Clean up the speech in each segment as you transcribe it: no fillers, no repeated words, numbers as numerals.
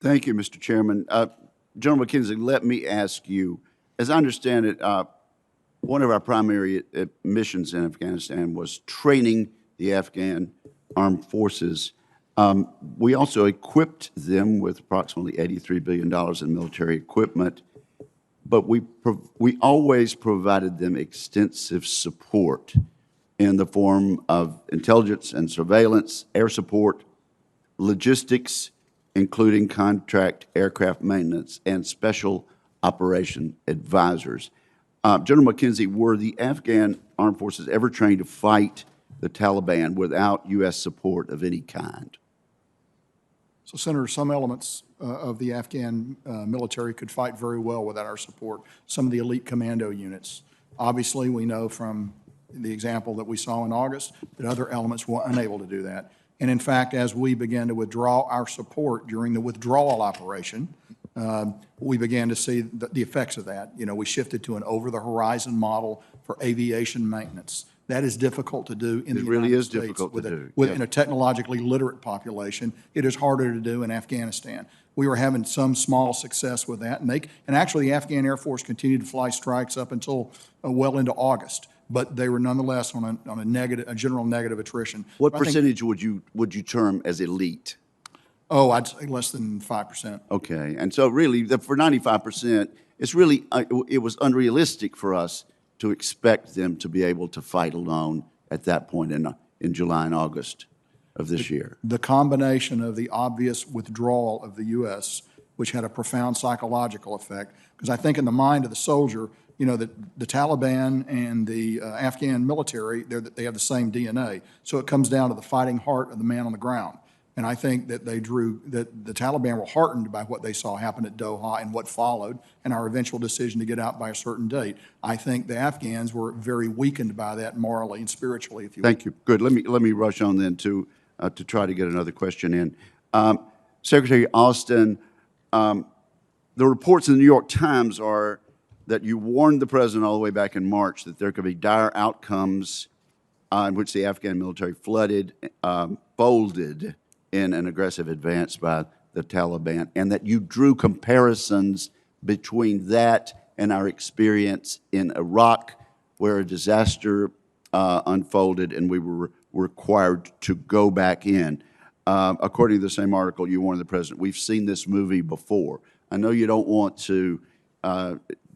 Thank you, Mr. Chairman. General McKenzie, let me ask you, as I understand it, one of our primary missions in Afghanistan was training the Afghan armed forces. We also equipped them with approximately $83 billion in military equipment, but we always provided them extensive support in the form of intelligence and surveillance, air support, logistics, including contract aircraft maintenance and special operation advisors. General McKenzie, were the Afghan armed forces ever trained to fight the Taliban without U.S. support of any kind? So, Senator, some elements of the Afghan military could fight very well without our support. Some of the elite commando units. Obviously, we know from the example that we saw in August that other elements were unable to do that. And in fact, as we began to withdraw our support during the withdrawal operation, we began to see the effects of that. You know, we shifted to an over-the-horizon model for aviation maintenance. That is difficult to do in the United States within a technologically literate population. It is harder to do in Afghanistan. We were having some small success with that, and actually the Afghan Air Force continued to fly strikes up until well into August. But they were nonetheless on a general negative attrition. What percentage would you term as elite? Oh, I'd say less than 5%. Okay, and so really, for 95%, it's really it was unrealistic for us to expect them to be able to fight alone at that point in July and August of this year. The combination of the obvious withdrawal of the U.S., which had a profound psychological effect, because I think in the mind of the soldier, you know, the Taliban and the Afghan military, they have the same DNA. So it comes down to the fighting heart of the man on the ground. And I think that the Taliban were heartened by what they saw happen at Doha and what followed, and our eventual decision to get out by a certain date. I think the Afghans were very weakened by that morally and spiritually, if you will. Thank you. Good. Let me rush on then to try to get another question in. Secretary Austin, the reports in the New York Times are that you warned the president all the way back in March that there could be dire outcomes in which the Afghan military folded in an aggressive advance by the Taliban, and that you drew comparisons between that and our experience in Iraq, where a disaster unfolded and we were required to go back in. According to the same article, you warned the president, we've seen this movie before. I know you don't want to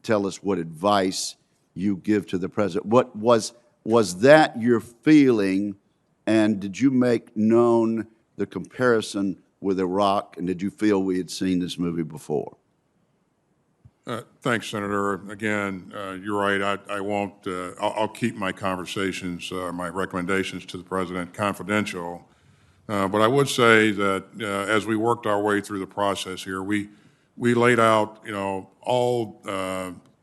tell us what advice you give to the president. What was that your feeling, and did you make known the comparison with Iraq, and did you feel we had seen this movie before? Thanks, Senator. Again, you're right. I won't. I'll keep my conversations, my recommendations to the president confidential. But I would say that as we worked our way through the process here, we laid out, you know, all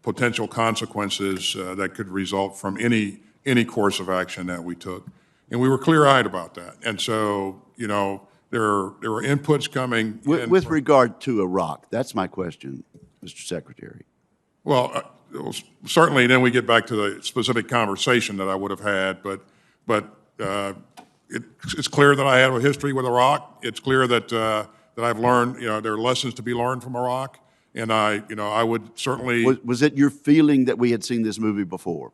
potential consequences that could result from any course of action that we took, and we were clear-eyed about that. And so, you know, there were inputs coming with regard to Iraq. That's my question, Mr. Secretary. Well, certainly, then we get back to the specific conversation that I would have had. But it's clear that I have a history with Iraq. It's clear that I've learned. You know, there are lessons to be learned from Iraq, and I would certainly. Was it your feeling that we had seen this movie before?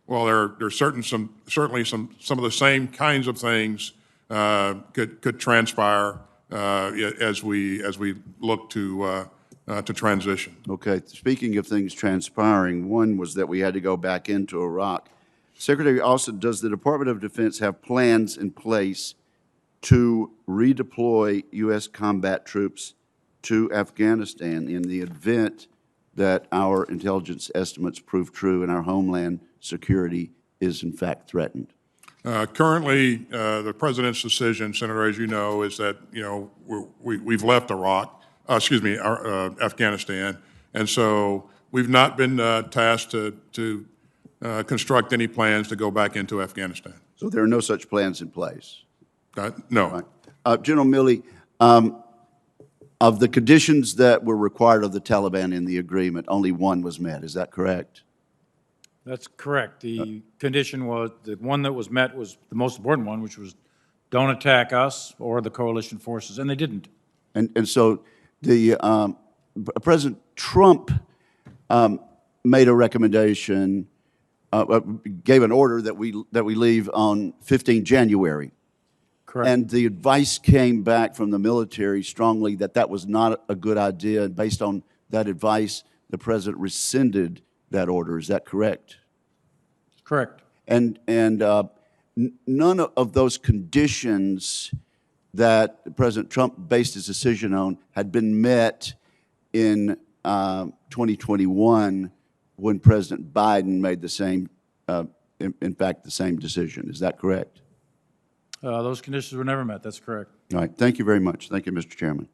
Well, there's certainly some of the same kinds of things could transpire as we look to transition. Okay. Speaking of things transpiring, one was that we had to go back into Iraq. Secretary Austin, does the Department of Defense have plans in place to redeploy U.S. combat troops to Afghanistan in the event that our intelligence estimates prove true and our homeland security is in fact threatened? Currently, the president's decision, Senator, as you know, is that we've left Afghanistan, and so we've not been tasked to construct any plans to go back into Afghanistan. So there are no such plans in place? No. Right. General Milley, of the conditions that were required of the Taliban in the agreement, only one was met. Is that correct? That's correct. The condition was, the one that was met was the most important one, which was don't attack us or the coalition forces, and they didn't. And so President Trump made a recommendation, gave an order that we leave on 15 January. Correct. And the advice came back from the military strongly that that was not a good idea. And based on that advice, the president rescinded that order. Is that correct? Correct. And none of those conditions that President Trump based his decision on had been met in 2021 when President Biden made the same, in fact, the same decision. Is that correct? Those conditions were never met. That's correct. All right. Thank you very much. Thank you, Mr. Chairman.